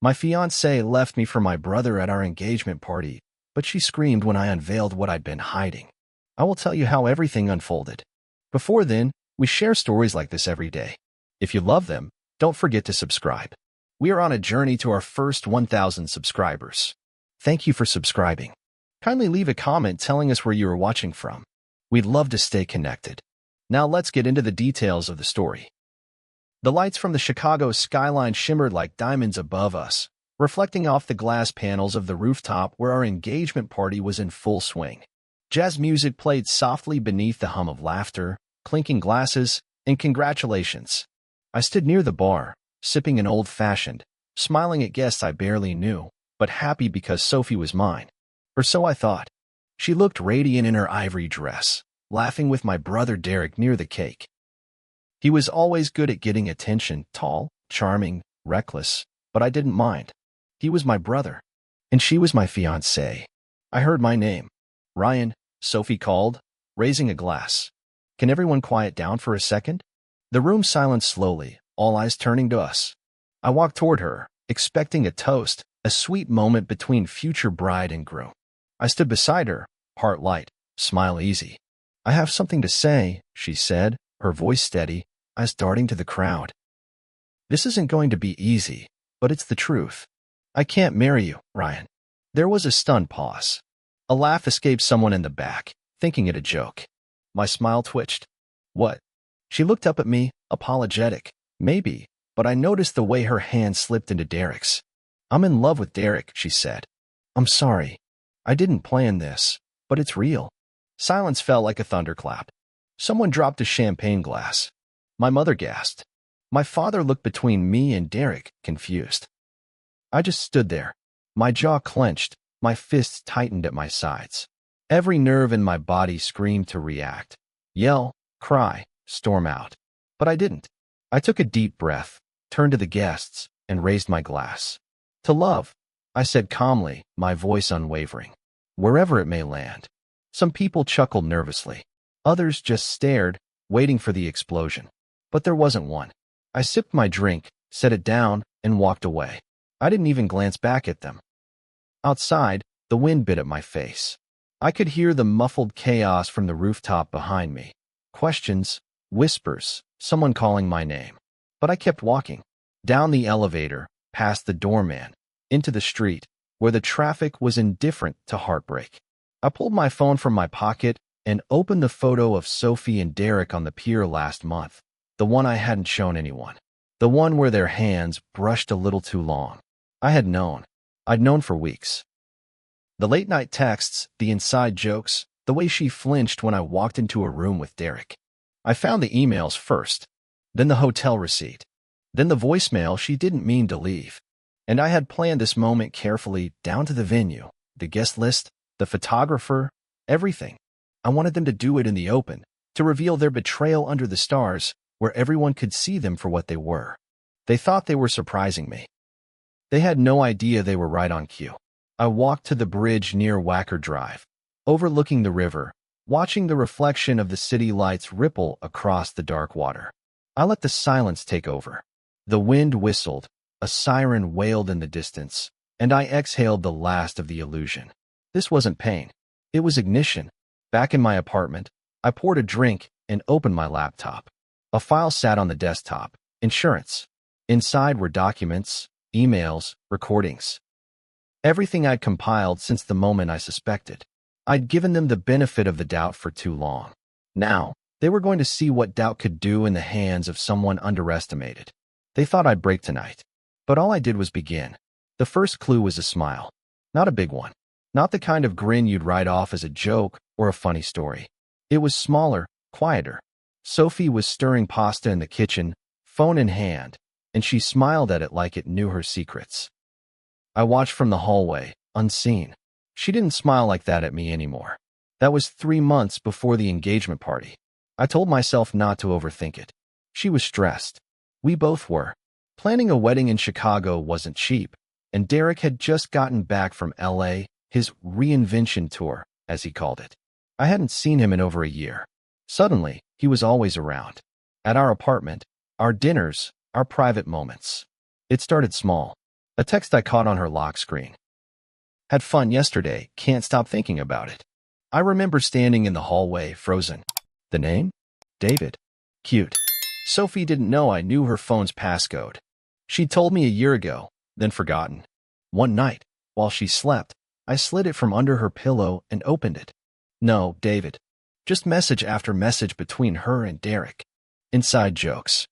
My fiancée left me for my brother at our engagement party, but she screamed when I unveiled what I'd been hiding. I will tell you how everything unfolded. Before then, we share stories like this every day. If you love them, don't forget to subscribe. We are on a journey to our first 1,000 subscribers. Thank you for subscribing. Kindly leave a comment telling us where you are watching from. We'd love to stay connected. Now let's get into the details of the story. The lights from the Chicago skyline shimmered like diamonds above us, reflecting off the glass panels of the rooftop where our engagement party was in full swing. Jazz music played softly beneath the hum of laughter, clinking glasses, and congratulations. I stood near the bar, sipping an old-fashioned, smiling at guests I barely knew, but happy because Sophie was mine. Or so I thought. She looked radiant in her ivory dress, laughing with my brother Derek near the cake. He was always good at getting attention, tall, charming, reckless, but I didn't mind. He was my brother, and she was my fiancée. I heard my name. Ryan, Sophie called, raising a glass. Can everyone quiet down for a second? The room silenced slowly, all eyes turning to us. I walked toward her, expecting a toast, a sweet moment between future bride and groom. I stood beside her, heart light, smile easy. I have something to say, she said, her voice steady, eyes darting to the crowd. This isn't going to be easy, but it's the truth. I can't marry you, Ryan. There was a stunned pause. A laugh escaped someone in the back, thinking it a joke. My smile twitched. What? She looked up at me, apologetic. Maybe, but I noticed the way her hand slipped into Derek's. I'm in love with Derek, she said. I'm sorry. I didn't plan this, but it's real. Silence fell like a thunderclap. Someone dropped a champagne glass. My mother gasped. My father looked between me and Derek, confused. I just stood there. My jaw clenched, my fists tightened at my sides. Every nerve in my body screamed to react. Yell, cry, storm out. But I didn't. I took a deep breath, turned to the guests, and raised my glass. To love, I said calmly, my voice unwavering. Wherever it may land. Some people chuckled nervously. Others just stared, waiting for the explosion. But there wasn't one. I sipped my drink, set it down, and walked away. I didn't even glance back at them. Outside, the wind bit at my face. I could hear the muffled chaos from the rooftop behind me. Questions, whispers, someone calling my name. But I kept walking. Down the elevator, past the doorman, into the street, where the traffic was indifferent to heartbreak. I pulled my phone from my pocket and opened the photo of Sophie and Derek on the pier last month. The one I hadn't shown anyone. The one where their hands brushed a little too long. I had known. I'd known for weeks. The late-night texts, the inside jokes, the way she flinched when I walked into a room with Derek. I found the emails first, then the hotel receipt, then the voicemail she didn't mean to leave. And I had planned this moment carefully down to the venue, the guest list, the photographer, everything. I wanted them to do it in the open, to reveal their betrayal under the stars, where everyone could see them for what they were. They thought they were surprising me. They had no idea they were right on cue. I walked to the bridge near Wacker Drive, overlooking the river, watching the reflection of the city lights ripple across the dark water. I let the silence take over. The wind whistled, a siren wailed in the distance, and I exhaled the last of the illusion. This wasn't pain. It was ignition. Back in my apartment, I poured a drink and opened my laptop. A file sat on the desktop. Insurance. Inside were documents, emails, recordings. Everything I'd compiled since the moment I suspected. I'd given them the benefit of the doubt for too long. Now, they were going to see what doubt could do in the hands of someone underestimated. They thought I'd break tonight. But all I did was begin. The first clue was a smile. Not a big one. Not the kind of grin you'd write off as a joke or a funny story. It was smaller, quieter. Sophie was stirring pasta in the kitchen, phone in hand, and she smiled at it like it knew her secrets. I watched from the hallway, unseen. She didn't smile like that at me anymore. That was 3 months before the engagement party. I told myself not to overthink it. She was stressed. We both were. Planning a wedding in Chicago wasn't cheap, and Derek had just gotten back from LA, his reinvention tour, as he called it. I hadn't seen him in over a year. Suddenly, he was always around. At our apartment, our dinners, our private moments. It started small. A text I caught on her lock screen. Had fun yesterday, can't stop thinking about it. I remember standing in the hallway, frozen. The name? David. Cute. Sophie didn't know I knew her phone's passcode. She'd told me a year ago, then forgotten. One night, while she slept, I slid it from under her pillow and opened it. No, David. Just message after message between her and Derek. Inside jokes.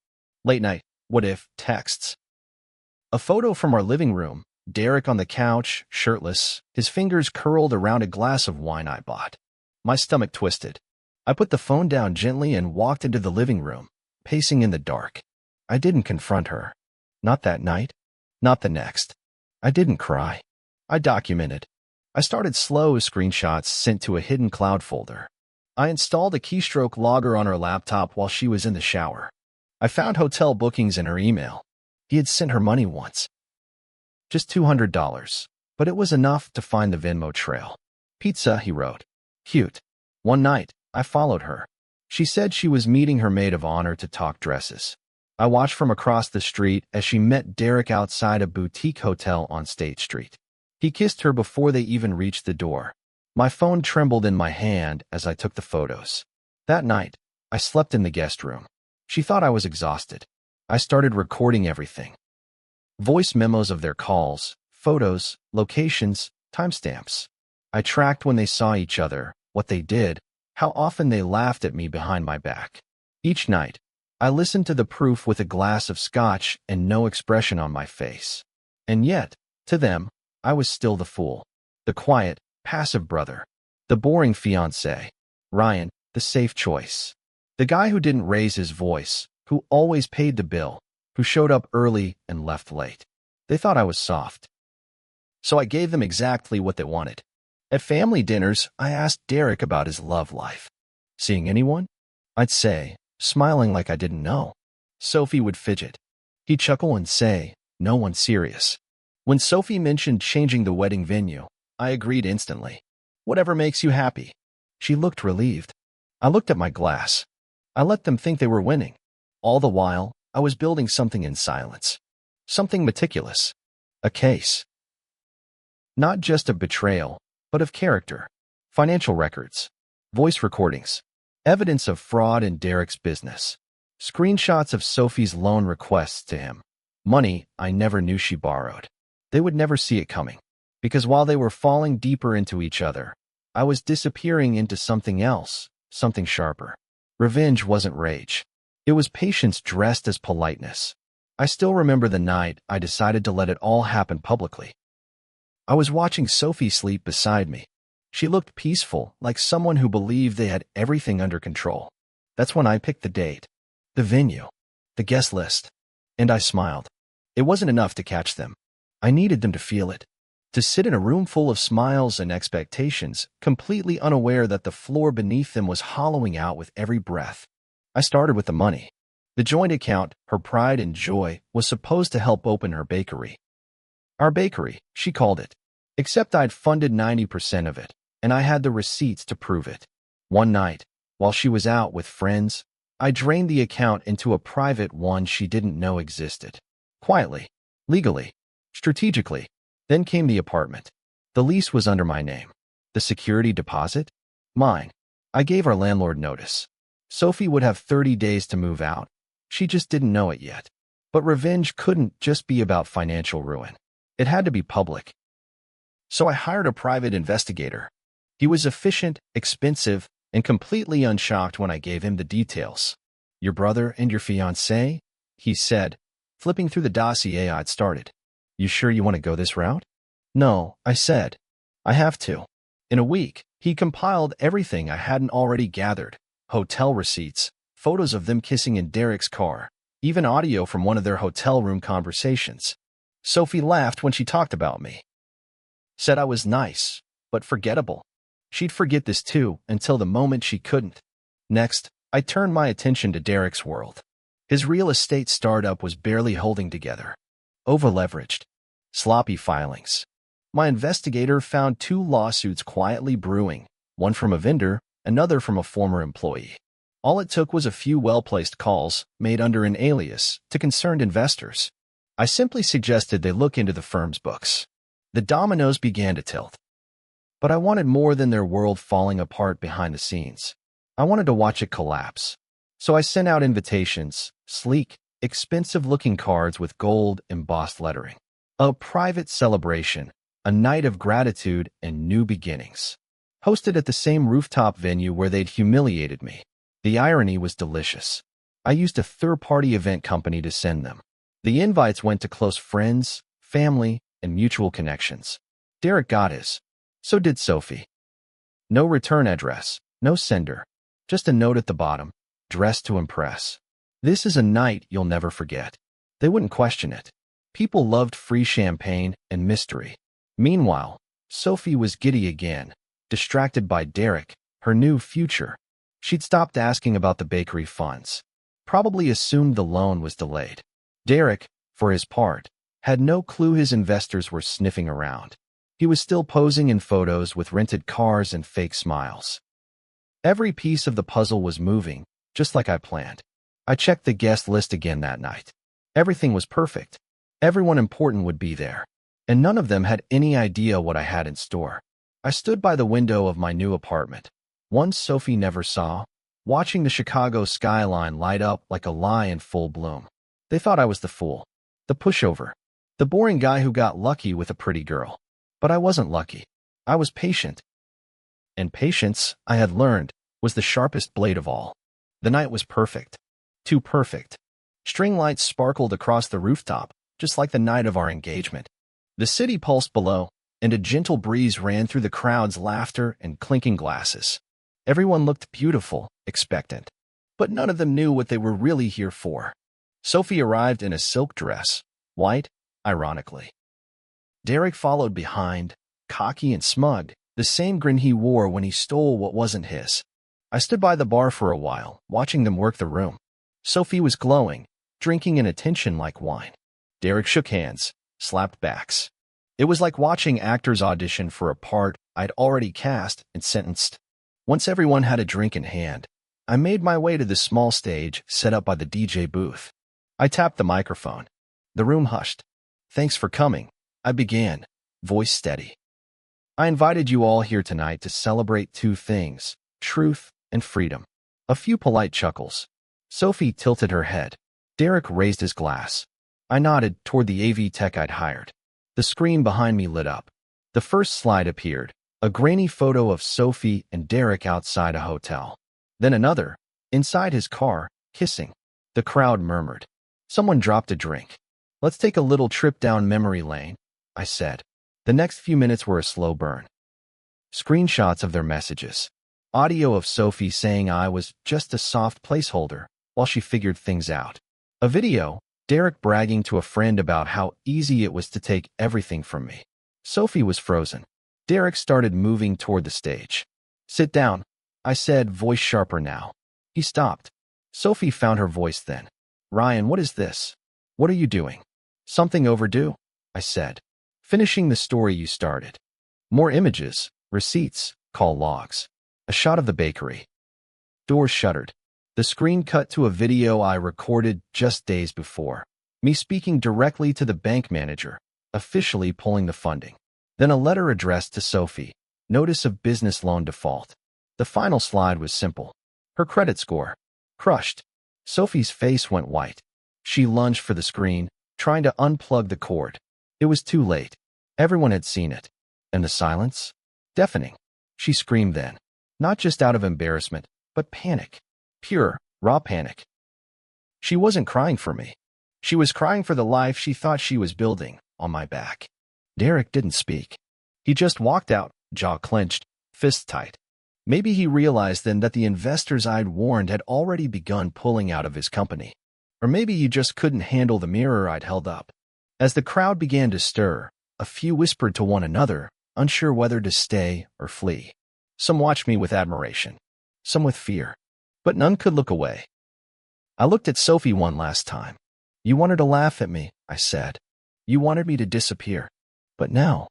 Late night, what if, texts. A photo from our living room, Derek on the couch, shirtless, his fingers curled around a glass of wine I bought. My stomach twisted. I put the phone down gently and walked into the living room, pacing in the dark. I didn't confront her. Not that night. Not the next. I didn't cry. I documented. I started slow screenshots sent to a hidden cloud folder. I installed a keystroke logger on her laptop while she was in the shower. I found hotel bookings in her email. He had sent her money once. Just $200, but it was enough to find the Venmo trail. Pizza, he wrote. Cute. One night, I followed her. She said she was meeting her maid of honor to talk dresses. I watched from across the street as she met Derek outside a boutique hotel on State Street. He kissed her before they even reached the door. My phone trembled in my hand as I took the photos. That night, I slept in the guest room. She thought I was exhausted. I started recording everything. Voice memos of their calls, photos, locations, timestamps. I tracked when they saw each other, what they did, how often they laughed at me behind my back. Each night, I listened to the proof with a glass of scotch and no expression on my face. And yet, to them, I was still the fool. The quiet, passive brother. The boring fiancé. Ryan, the safe choice. The guy who didn't raise his voice, who always paid the bill, who showed up early and left late. They thought I was soft. So I gave them exactly what they wanted. At family dinners, I asked Derek about his love life. Seeing anyone? I'd say, smiling like I didn't know. Sophie would fidget. He'd chuckle and say, no one serious. When Sophie mentioned changing the wedding venue, I agreed instantly. Whatever makes you happy. She looked relieved. I looked at my glass. I let them think they were winning. All the while, I was building something in silence. Something meticulous. A case. Not just of betrayal, but of character. Financial records. Voice recordings. Evidence of fraud in Derek's business. Screenshots of Sophie's loan requests to him. Money I never knew she borrowed. They would never see it coming. Because while they were falling deeper into each other, I was disappearing into something else, something sharper. Revenge wasn't rage. It was patience dressed as politeness. I still remember the night I decided to let it all happen publicly. I was watching Sophie sleep beside me. She looked peaceful, like someone who believed they had everything under control. That's when I picked the date, the venue, the guest list, and I smiled. It wasn't enough to catch them. I needed them to feel it. To sit in a room full of smiles and expectations, completely unaware that the floor beneath them was hollowing out with every breath. I started with the money. The joint account, her pride and joy, was supposed to help open her bakery. Our bakery, she called it. Except I'd funded 90% of it, and I had the receipts to prove it. One night, while she was out with friends, I drained the account into a private one she didn't know existed. Quietly, legally, strategically. Then came the apartment. The lease was under my name. The security deposit? Mine. I gave our landlord notice. Sophie would have 30 days to move out. She just didn't know it yet. But revenge couldn't just be about financial ruin. It had to be public. So I hired a private investigator. He was efficient, expensive, and completely unshocked when I gave him the details. Your brother and your fiancé? He said, flipping through the dossier I'd started. You sure you want to go this route? No, I said. I have to. In a week, he compiled everything I hadn't already gathered. Hotel receipts, photos of them kissing in Derek's car, even audio from one of their hotel room conversations. Sophie laughed when she talked about me. Said I was nice, but forgettable. She'd forget this too until the moment she couldn't. Next, I turned my attention to Derek's world. His real estate startup was barely holding together. Over-leveraged. Sloppy filings. My investigator found 2 lawsuits quietly brewing, one from a vendor, another from a former employee. All it took was a few well-placed calls, made under an alias, to concerned investors. I simply suggested they look into the firm's books. The dominoes began to tilt. But I wanted more than their world falling apart behind the scenes. I wanted to watch it collapse. So I sent out invitations, sleek, expensive-looking cards with gold embossed lettering. A private celebration, a night of gratitude and new beginnings. Hosted at the same rooftop venue where they'd humiliated me. The irony was delicious. I used a third-party event company to send them. The invites went to close friends, family, and mutual connections. Derek got his. So did Sophie. No return address, no sender. Just a note at the bottom, dressed to impress. This is a night you'll never forget. They wouldn't question it. People loved free champagne and mystery. Meanwhile, Sophie was giddy again, distracted by Derek, her new future. She'd stopped asking about the bakery funds. Probably assumed the loan was delayed. Derek, for his part, had no clue his investors were sniffing around. He was still posing in photos with rented cars and fake smiles. Every piece of the puzzle was moving, just like I planned. I checked the guest list again that night. Everything was perfect. Everyone important would be there, and none of them had any idea what I had in store. I stood by the window of my new apartment, one Sophie never saw, watching the Chicago skyline light up like a lie in full bloom. They thought I was the fool, the pushover, the boring guy who got lucky with a pretty girl. But I wasn't lucky. I was patient. And patience, I had learned, was the sharpest blade of all. The night was perfect. Too perfect. String lights sparkled across the rooftop, just like the night of our engagement. The city pulsed below, and a gentle breeze ran through the crowd's laughter and clinking glasses. Everyone looked beautiful, expectant. But none of them knew what they were really here for. Sophie arrived in a silk dress, white, ironically. Derek followed behind, cocky and smug, the same grin he wore when he stole what wasn't his. I stood by the bar for a while, watching them work the room. Sophie was glowing, drinking in attention like wine. Derek shook hands, slapped backs. It was like watching actors audition for a part I'd already cast and sentenced. Once everyone had a drink in hand, I made my way to the small stage set up by the DJ booth. I tapped the microphone. The room hushed. "Thanks for coming," I began, voice steady. "I invited you all here tonight to celebrate two things, truth and freedom." A few polite chuckles. Sophie tilted her head. Derek raised his glass. I nodded toward the AV tech I'd hired. The screen behind me lit up. The first slide appeared, a grainy photo of Sophie and Derek outside a hotel. Then another, inside his car, kissing. The crowd murmured. Someone dropped a drink. "Let's take a little trip down memory lane," I said. The next few minutes were a slow burn. Screenshots of their messages. Audio of Sophie saying I was just a soft placeholder while she figured things out. A video, Derek bragging to a friend about how easy it was to take everything from me. Sophie was frozen. Derek started moving toward the stage. "Sit down," I said, voice sharper now. He stopped. Sophie found her voice then. "Ryan, what is this? What are you doing?" "Something overdue," I said. "Finishing the story you started." More images, receipts, call logs. A shot of the bakery. Doors shuttered. The screen cut to a video I recorded just days before. Me speaking directly to the bank manager, officially pulling the funding. Then a letter addressed to Sophie. Notice of business loan default. The final slide was simple. Her credit score. Crushed. Sophie's face went white. She lunged for the screen, trying to unplug the cord. It was too late. Everyone had seen it. And the silence? Deafening. She screamed then. Not just out of embarrassment, but panic. Pure, raw panic. She wasn't crying for me. She was crying for the life she thought she was building on my back. Derek didn't speak. He just walked out, jaw clenched, fists tight. Maybe he realized then that the investors I'd warned had already begun pulling out of his company. Or maybe he just couldn't handle the mirror I'd held up. As the crowd began to stir, a few whispered to one another, unsure whether to stay or flee. Some watched me with admiration, some with fear, but none could look away. I looked at Sophie one last time. "You wanted to laugh at me," I said. "You wanted me to disappear. But now,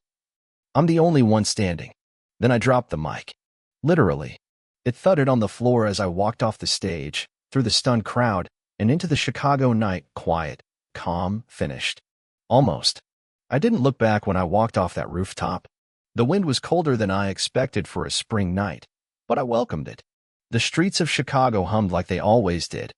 I'm the only one standing." Then I dropped the mic. Literally. It thudded on the floor as I walked off the stage, through the stunned crowd, and into the Chicago night, quiet, calm, finished. Almost. I didn't look back when I walked off that rooftop. The wind was colder than I expected for a spring night, but I welcomed it. The streets of Chicago hummed like they always did.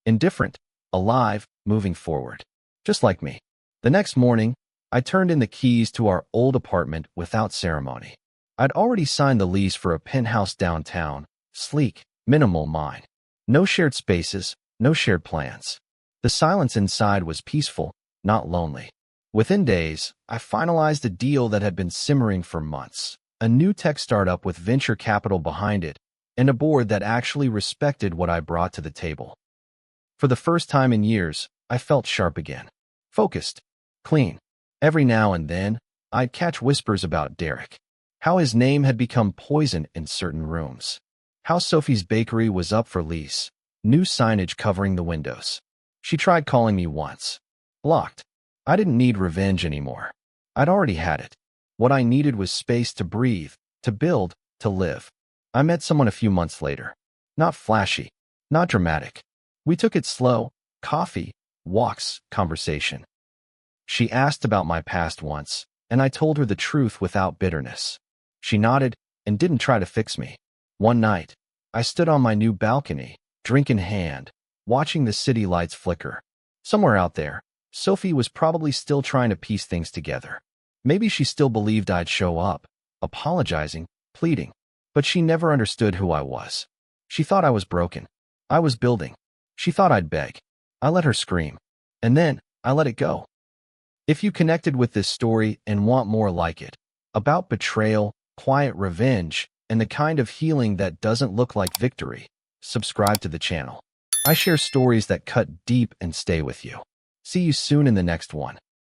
Indifferent, alive, moving forward. Just like me. The next morning, I turned in the keys to our old apartment without ceremony. I'd already signed the lease for a penthouse downtown, sleek, minimal mine. No shared spaces, no shared plans. The silence inside was peaceful, not lonely. Within days, I finalized a deal that had been simmering for months. A new tech startup with venture capital behind it, and a board that actually respected what I brought to the table. For the first time in years, I felt sharp again. Focused. Clean. Every now and then, I'd catch whispers about Derek. How his name had become poison in certain rooms. How Sophie's bakery was up for lease. New signage covering the windows. She tried calling me once. Blocked. I didn't need revenge anymore. I'd already had it. What I needed was space to breathe, to build, to live. I met someone a few months later. Not flashy. Not dramatic. We took it slow. Coffee, walks, conversation. She asked about my past once, and I told her the truth without bitterness. She nodded and didn't try to fix me. One night, I stood on my new balcony, drink in hand, watching the city lights flicker. Somewhere out there, Sophie was probably still trying to piece things together. Maybe she still believed I'd show up, apologizing, pleading, but she never understood who I was. She thought I was broken. I was building. She thought I'd beg. I let her scream. And then, I let it go. If you connected with this story and want more like it, about betrayal, quiet revenge, and the kind of healing that doesn't look like victory, subscribe to the channel. I share stories that cut deep and stay with you. See you soon in the next one.